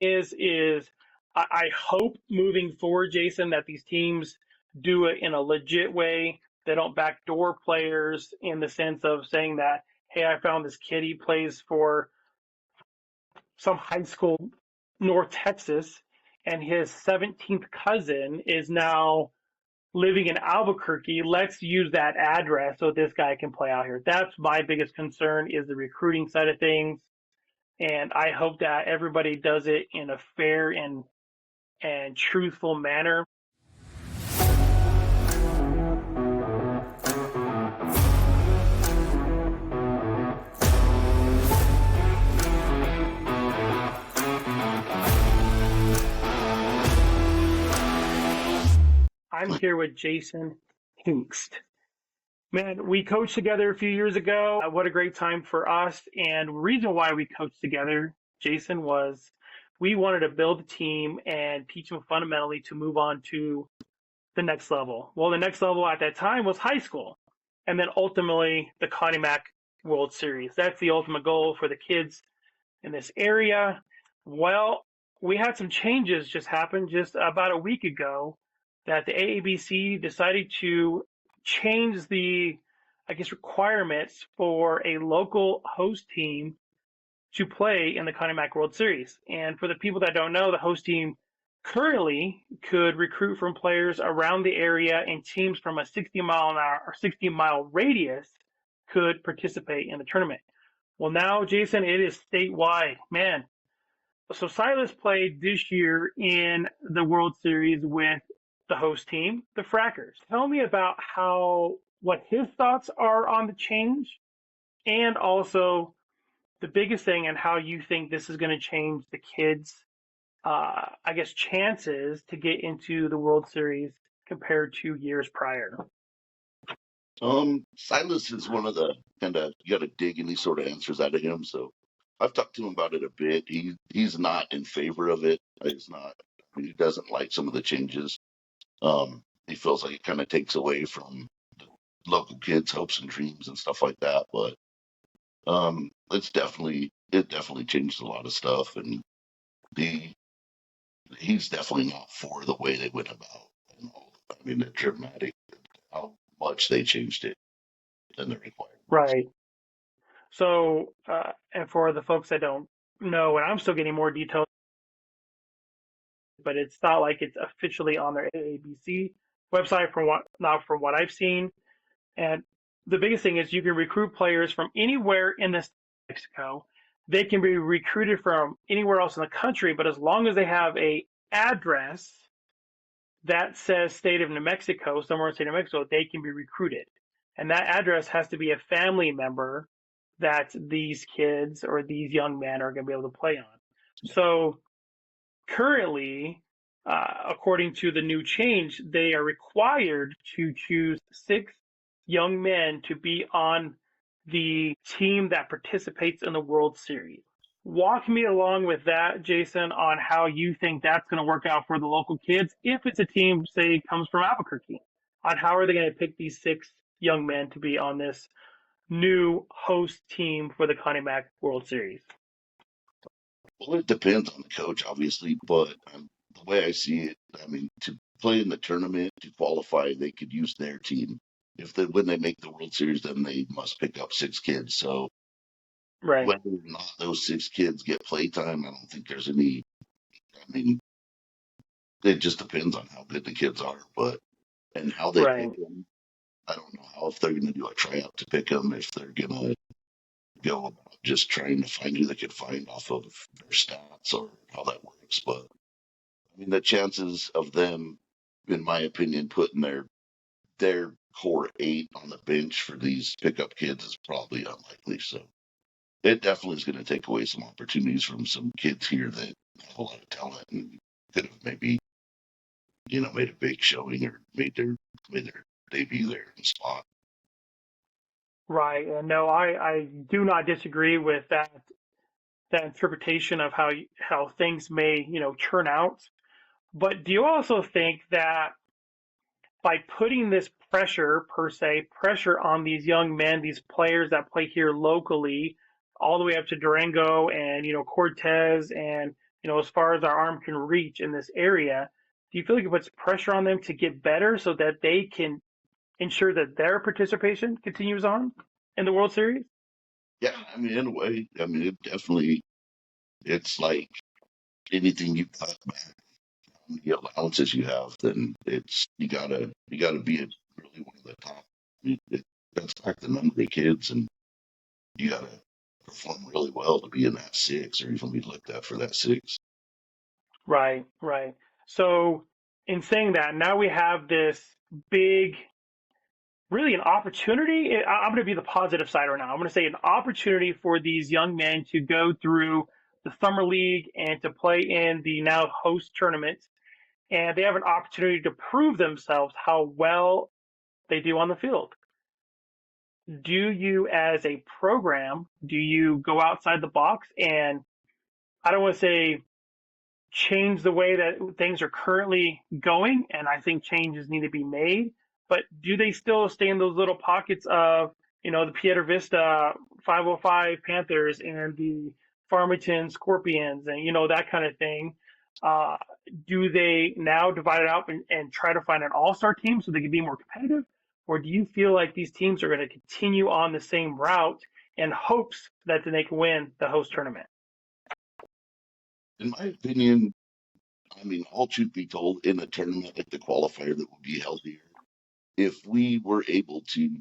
is I hope moving forward, Jason, that these teams do it in a legit way. They don't backdoor players in the sense of saying that, hey, I found this kid, he plays for some high school North Texas, and his 17th cousin is now living in Albuquerque. Let's use that address so this guy can play out here. That's my biggest concern is the recruiting side of things. And I hope that everybody does it in a fair and truthful manner. I'm here with Jason Hengst. Man, we coached together a few years ago. What a great time for us. And the reason why we coached together, Jason, was we wanted to build a team and teach them fundamentally to move on to the next level. Well, the next level at that time was high school. And then ultimately the Connie Mack World Series. That's the ultimate goal for the kids in this area. Well, we had some changes just happen just about a week ago that the AABC decided to change the, requirements for a local host team to play in the Connie Mack World Series. And for the people that don't know, the host team currently could recruit from players around the area, and teams from a 60-mile-an-hour or 60-mile radius could participate in the tournament. Well, now, Jason, it is statewide. Man, so Silas played this year in the World Series with the host team, the Frackers. Tell me about what his thoughts are on the change, and also the biggest thing and how you think this is going to change the kids' chances to get into the World Series compared to years prior. Silas is one of the you got to dig any sort of answers out of him. So I've talked to him about it a bit. He's not in favor of it. He doesn't like some of the changes. He feels like it kind of takes away from the local kids' hopes and dreams and stuff like that. But it definitely changed a lot of stuff, and he's definitely not for the way they went about. It's dramatic how much they changed it than the requirements. Right. So, and for the folks that don't know, and I'm still getting more details, but it's not like it's officially on their AABC website from what I've seen. And the biggest thing is you can recruit players from anywhere in this Mexico. They can be recruited from anywhere else in the country, but as long as they have a address that says state of New Mexico, somewhere in the state of New Mexico, they can be recruited. And that address has to be a family member that these kids or these young men are going to be able to play on. So currently, according to the new change, they are required to choose 6 young men to be on the team that participates in the World Series. Walk me along with that, Jason, on how you think that's going to work out for the local kids if it's a team, say, comes from Albuquerque. On how are they going to pick these 6 young men to be on this new host team for the Connie Mack World Series? Well, it depends on the coach, obviously, but the way I see it, to play in the tournament, to qualify, they could use their team. When they make the World Series, then they must pick up 6 kids. So right. Whether or not those 6 kids get playtime, I don't think there's any. It just depends on how good the kids are, and how they pick them. I don't know if they're going to do a tryout to pick them, if they're going to go about just trying to find who they could find off of their stats or how that works. But the chances of them, in my opinion, putting their core 8 on the bench for these pickup kids is probably unlikely. So it definitely is going to take away some opportunities from some kids here that have a lot of talent and could have maybe, made a big showing or made their debut there in the spot. Right. And no, I do not disagree with that interpretation of how things may, turn out. But do you also think that by putting this pressure on these young men, these players that play here locally, all the way up to Durango and, Cortez and as far as our arm can reach in this area. Do you feel like it puts pressure on them to get better so that they can ensure that their participation continues on in the World Series? Yeah, I mean, in a way, I mean, it definitely, it's like anything you cut back on the allowances you have, then you gotta be really one of the top. That's back the number of kids, and you gotta perform really well to be in that six or even be looked at for that six. Right, right. So, in saying that, now we have this big, really an opportunity. I'm going to be the positive side right now. I'm going to say an opportunity for these young men to go through the summer league and to play in the now host tournament. And they have an opportunity to prove themselves how well they do on the field. Do you, as a program, do you go outside the box and I don't want to say change the way that things are currently going, and I think changes need to be made. But do they still stay in those little pockets of, the Piedra Vista 505 Panthers and the Farmington Scorpions and, that kind of thing? Uh, do they now divide it out and try to find an all-star team so they can be more competitive? Or do you feel like these teams are going to continue on the same route in hopes that they can win the host tournament? In my opinion, I mean, all truth be told, in a tournament like the qualifier that would be healthier, if we were able to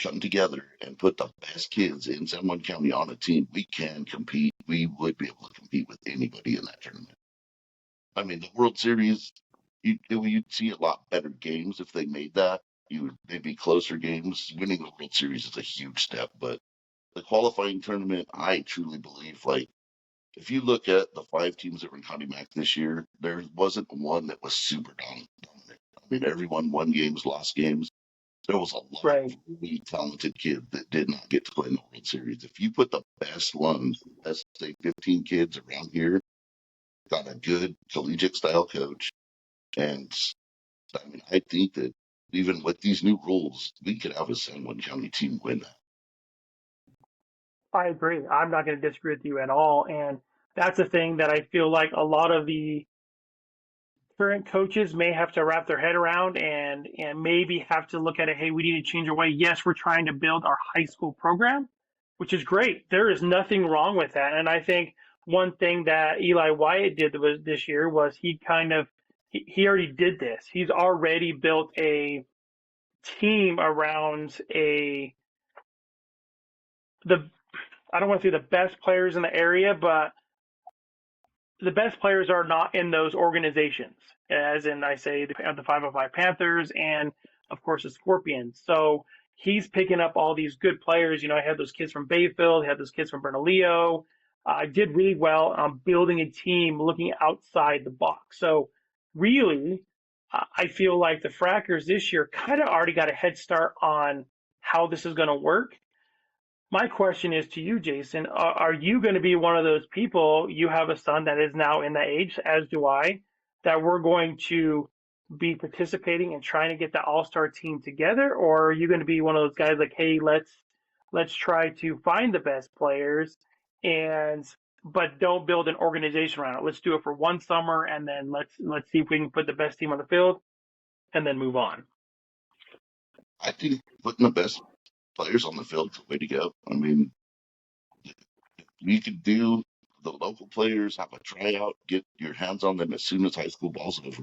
come together and put the best kids in San Juan County on a team, we can compete. We would be able to compete with anybody in that tournament. I mean, the World Series, you'd see a lot better games if they made that. They'd be closer games. Winning the World Series is a huge step, but the qualifying tournament, I truly believe, like, if you look at the five teams that were in Connie Mack this year, there wasn't one that was super dominant. I mean, everyone won games, lost games. There was a lot Right. of really talented kids that did not get to play in the World Series. If you put the best ones, let's say 15 kids around here, got a good collegiate style coach, and I mean, I think that even with these new rules, we could have a San Juan County team win that. I agree. I'm not going to disagree with you at all. And that's a thing that I feel like a lot of the current coaches may have to wrap their head around and maybe have to look at it. Hey, we need to change our way. Yes, we're trying to build our high school program, which is great. There is nothing wrong with that. And I think one thing that Eli Wyatt did was this year was he already did this. He's already built a team around the I don't want to say the best players in the area, but the best players are not in those organizations, as in I say the 505 Panthers and of course the Scorpions. So he's picking up all these good players. I had those kids from Bayfield, had those kids from Bernalillo. I did really well on building a team looking outside the box. So really, I feel like the Frackers this year kind of already got a head start on how this is going to work. My question is to you, Jason. Are you going to be one of those people? You have a son that is now in that age, as do I, that we're going to be participating and trying to get the all-star team together, or are you going to be one of those guys like, hey, let's try to find the best players and but don't build an organization around it. Let's do it for one summer and then let's see if we can put the best team on the field and then move on. I think putting the best players on the field is the way to go. I mean, you could do the local players, have a tryout, get your hands on them as soon as high school ball's over,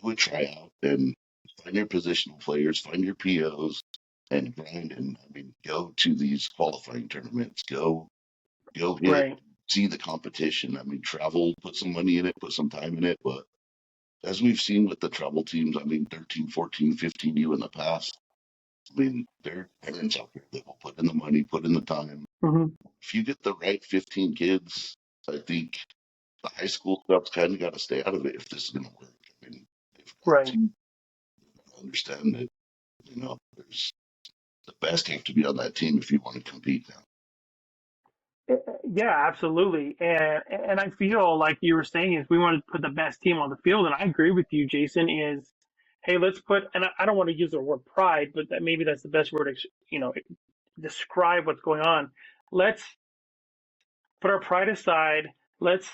do a tryout, and find your positional players, find your POs, and grind. And I mean, go to these qualifying tournaments, go hit, Right. see the competition. I mean, travel, put some money in it, put some time in it. But as we've seen with the travel teams, I mean, 13, 14, 15U in the past, I mean, there are parents out there that will put in the money, put in the time. Mm-hmm. If you get the right 15 kids, I think the high school stuff's kind of got to stay out of it if this is going to work. I mean, they've got Right. to understand that, there's the best have to be on that team if you want to compete now. Yeah, absolutely. And I feel like you were saying is we want to put the best team on the field, and I agree with you, Jason. Is hey, let's put and I don't want to use the word pride, but maybe that's the best word to describe what's going on. Let's put our pride aside. Let's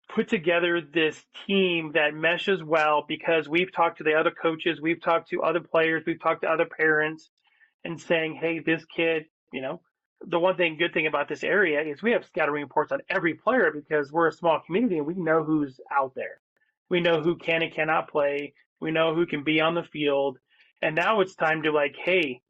put together this team that meshes well because we've talked to the other coaches, we've talked to other players, we've talked to other parents and saying, hey, this kid, the good thing about this area is we have scouting reports on every player because we're a small community and we know who's out there. We know who can and cannot play. We know who can be on the field. And now it's time to hey,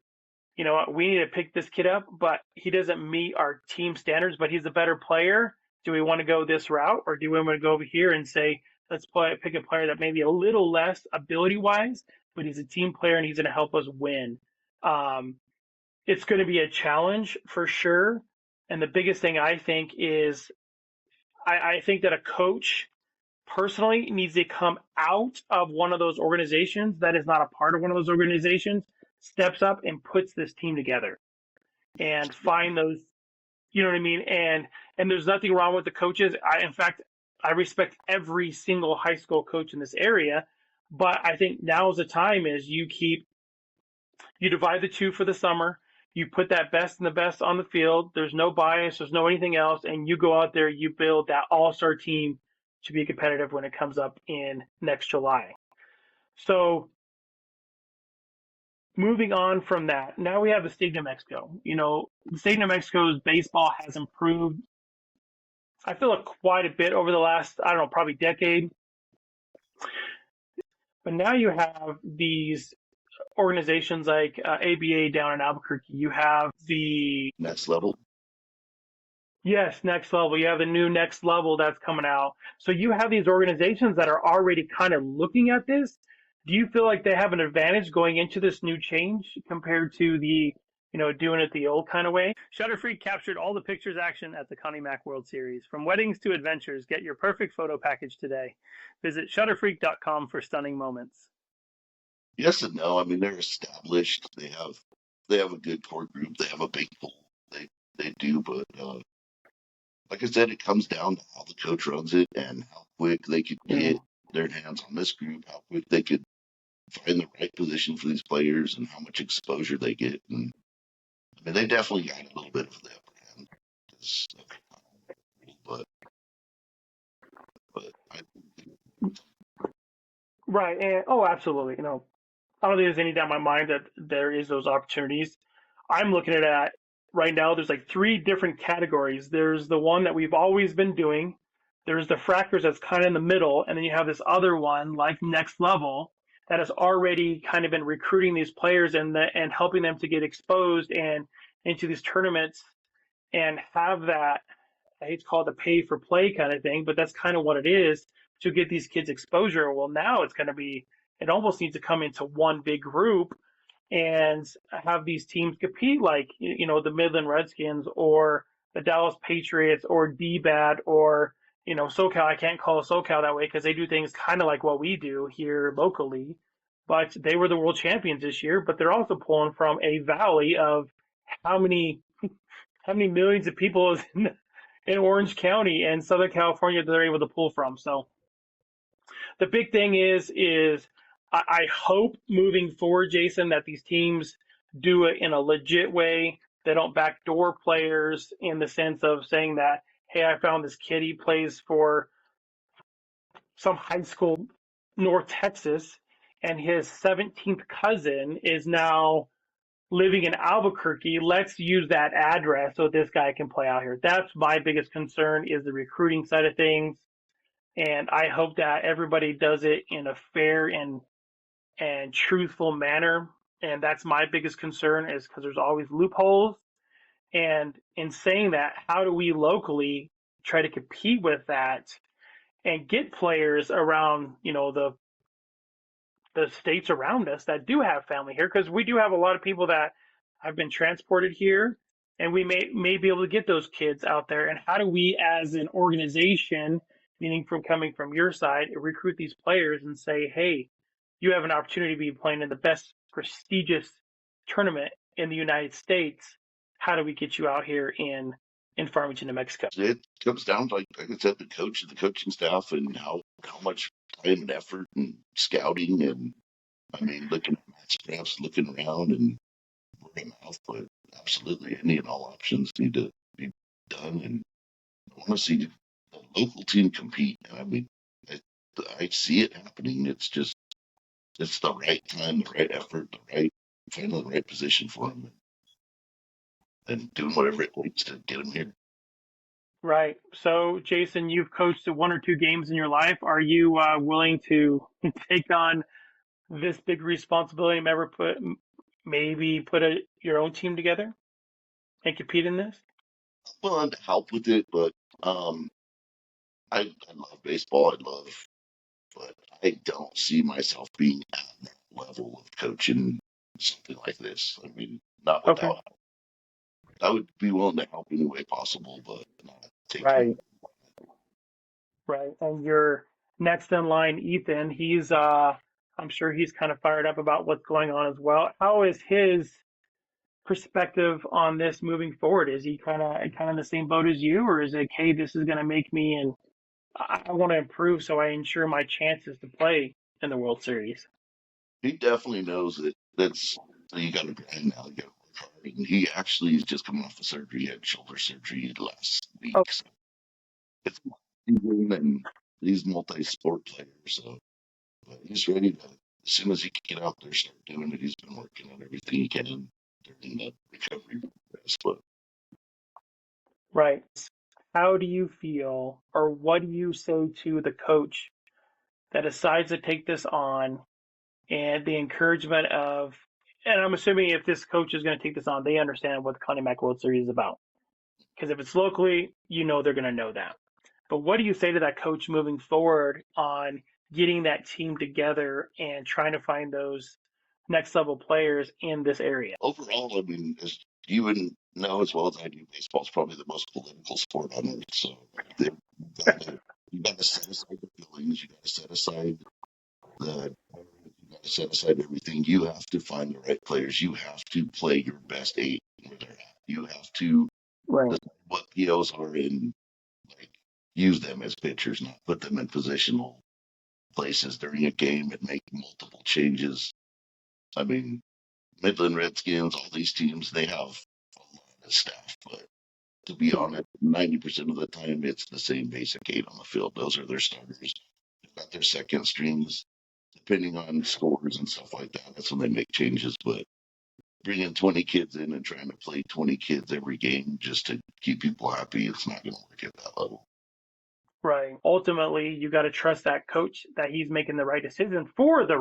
you know what, we need to pick this kid up, but he doesn't meet our team standards, but he's a better player. Do we want to go this route or do we want to go over here and say, let's pick a player that maybe a little less ability wise, but he's a team player and he's going to help us win? It's going to be a challenge for sure. And the biggest thing I think is I think that a coach personally needs to come out of one of those organizations that is not a part of one of those organizations, steps up and puts this team together and find those, you know what I mean? And there's nothing wrong with the coaches. In fact, I respect every single high school coach in this area, but I think now is the time is you divide the two for the summer. You put that best and the best on the field. There's no bias. There's no anything else. And you go out there, you build that all-star team to be competitive when it comes up in next July. So moving on from that, now we have the state of New Mexico. The state of New Mexico's baseball has improved, I feel like, quite a bit over the last, I don't know, probably decade. But now you have these organizations like ABA down in Albuquerque. You have the Next Level. Yes, Next Level. You have the new Next Level that's coming out. So you have these organizations that are already kind of looking at this. Do you feel like they have an advantage going into this new change compared to doing it the old kind of way? Shutterfreak captured all the pictures action at the Connie Mack World Series. From weddings to adventures, get your perfect photo package today. Visit shutterfreak.com for stunning moments. Yes and no. I mean, they're established. They have a good core group. They have a big pool. They do, but like I said, it comes down to how the coach runs it and how quick they could get their hands on this group, how quick they could find the right position for these players, and how much exposure they get. And I mean, they definitely got a little bit of the upper hand. But I, Right. And absolutely. I don't think there's any doubt in my mind that there is those opportunities. I'm looking at it right now. There's like three different categories. There's the one that we've always been doing. There's the frackers that's kind of in the middle, and then you have this other one like Next Level that has already kind of been recruiting these players and helping them to get exposed and into these tournaments and have that. I hate to call it the pay for play kind of thing, but that's kind of what it is to get these kids exposure. Well, now it's going to be, it almost needs to come into one big group and have these teams compete like, the Midland Redskins or the Dallas Patriots or DBAT or, SoCal. I can't call SoCal that way because they do things kind of like what we do here locally, but they were the world champions this year, but they're also pulling from a valley of how many millions of people is in Orange County and Southern California that they're able to pull from. So the big thing is I hope moving forward, Jason, that these teams do it in a legit way. They don't backdoor players in the sense of saying that, hey, I found this kid, he plays for some high school North Texas, and his 17th cousin is now living in Albuquerque. Let's use that address so this guy can play out here. That's my biggest concern is the recruiting side of things. And I hope that everybody does it in a fair and truthful manner. And that's my biggest concern is because there's always loopholes. And in saying that, how do we locally try to compete with that and get players around, the states around us that do have family here? Because we do have a lot of people that have been transported here, and we may be able to get those kids out there. And how do we, as an organization, meaning from coming from your side, recruit these players and say, hey, you have an opportunity to be playing in the best prestigious tournament in the United States. How do we get you out here in Farmington, New Mexico? it comes down to, like I said, the coaching staff, and how much time and effort and scouting, and I mean, looking at match drafts, looking around, and word of mouth. But absolutely, any and all options need to be done, and I want to see the local team compete. And I mean, I, I see it happening. It's the right time, the right effort, finding the right position for them, and doing whatever it takes to get them here. Right. So, Jason, you've coached one or two games in your life. Are you willing to take on this big responsibility and maybe put your own team together and compete in this? Well, and to help with it, but I love baseball. But I don't see myself being at that level of coaching something like this. I mean, not Okay. without. I would be willing to help any way possible, but not taking. Right. Right. And your next in line, Ethan, I'm sure he's kind of fired up about what's going on as well. How is his perspective on this moving forward? Is he kind of in the same boat as you, or is it, hey, this is going to make me and I want to improve so I ensure my chances to play in the World Series? He definitely knows that you got to grind now. You got to work hard. And he actually is just coming off of surgery. He had shoulder surgery last week. Oh, So it's and he's multi-sport player. So but he's ready to. As soon as he can get out there, start doing it. He's been working on everything he can during the recovery process. But right. How do you feel, or what do you say to the coach that decides to take this on and the encouragement of, and I'm assuming if this coach is going to take this on, they understand what the Connie Mack World Series is about. Because if it's locally, they're going to know that. But what do you say to that coach moving forward on getting that team together and trying to find those next level players in this area? overall, I mean, as you would know as well as I do, baseball is probably the most political sport on earth. So you got to set aside the feelings. You got to set aside the you got to set aside everything. You have to find the right players. You have to play your best eight where they're at. You have to Right. decide what POs are in, like use them as pitchers, not put them in positional places during a game and make multiple changes. I mean, Midland Redskins, all these teams, they have a lot of staff, but to be honest, 90% of the time it's the same basic eight on the field. Those are their starters. They've got their second strings, depending on scores and stuff like that. That's when they make changes. But bringing 20 kids in and trying to play 20 kids every game just to keep people happy, it's not going to work at that level. Right. Ultimately, you got to trust that coach that he's making the right decision for the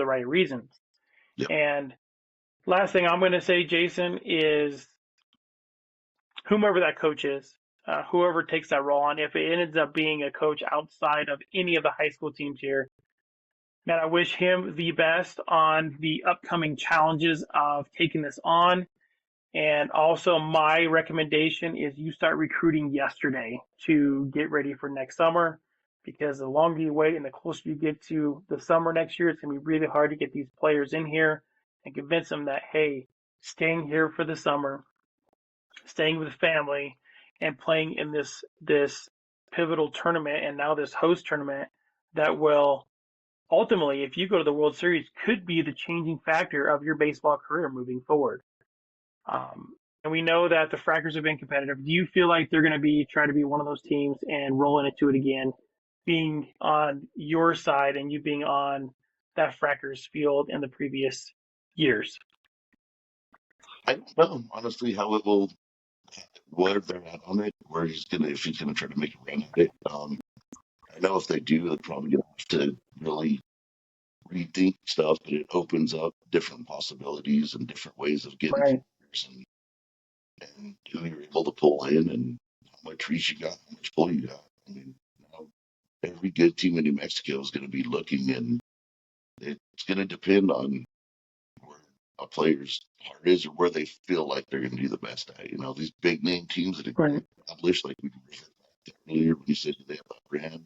right reasons. Yeah. And last thing I'm going to say, Jason, is whomever that coach is, whoever takes that role on, if it ends up being a coach outside of any of the high school teams here, man, I wish him the best on the upcoming challenges of taking this on. And also, my recommendation is you start recruiting yesterday to get ready for next summer, because the longer you wait and the closer you get to the summer next year, it's going to be really hard to get these players in here and convince them that, hey, staying here for the summer, staying with family, and playing in this pivotal tournament and now this host tournament that will ultimately, if you go to the World Series, could be the changing factor of your baseball career moving forward. And we know that the Frackers have been competitive. Do you feel like they're going to try to be one of those teams and rolling into it again, being on your side and you being on that Frackers field in the previous years? I don't know, honestly, how it will, where they're at on it, if he's gonna try to make a run at it. I know if they do, they're probably gonna have to really rethink stuff, but it opens up different possibilities and different ways of getting Right. players and who you're able to pull in and how much reach you got, how much pull you got. I mean, now, every good team in New Mexico is going to be looking, and it's going to depend on where a player's heart is or where they feel like they're going to do the best at. You know, these big name teams that have Right. established, like we referred back to earlier when you said they have a brand.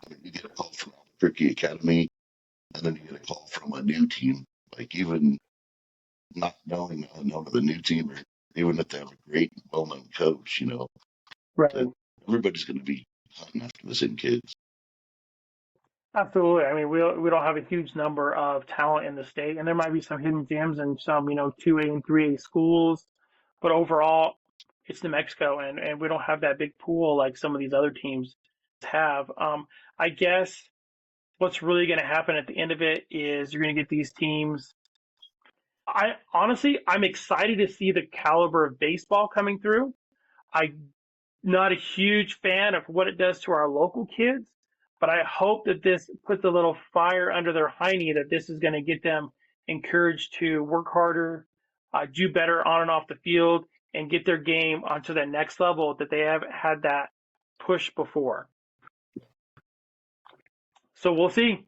I mean, you get a call from Albuquerque Academy, and then you get a call from a new team. Like even not knowing the new team, or even if they have a great, well-known coach, that Right. everybody's going to be hunting after the same kids. Absolutely. I mean, we don't have a huge number of talent in the state, and there might be some hidden gems and some 2A and 3A schools, but overall, it's New Mexico, and we don't have that big pool like some of these other teams have. I guess what's really going to happen at the end of it is you're going to get these teams. I'm excited to see the caliber of baseball coming through. I'm not a huge fan of what it does to our local kids, but I hope that this puts a little fire under their hiney, that this is going to get them encouraged to work harder, do better on and off the field, and get their game onto that next level that they haven't had that push before. So we'll see.